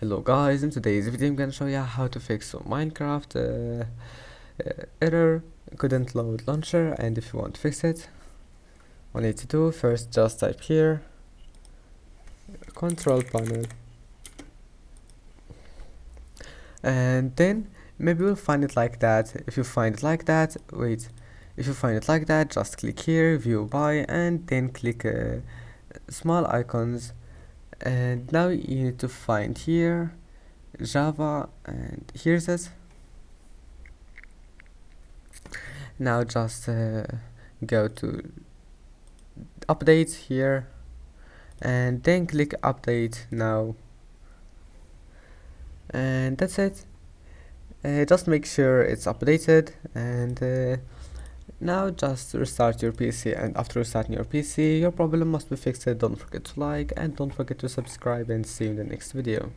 Hello guys, in today's video I'm gonna show you how to fix a Minecraft error, couldn't load launcher. And if you want to fix it, what you need to do first, just type here control panel, and then maybe you'll find it like that. If you find it like that, just click here, view by, and then click small icons. And now you need to find here Java, and here's it. Now just go to updates here and then click update now, and that's it. Just make sure it's updated, and now just restart your PC, and after restarting your PC your problem must be fixed. Don't forget to like and don't forget to subscribe, and see you in the next video.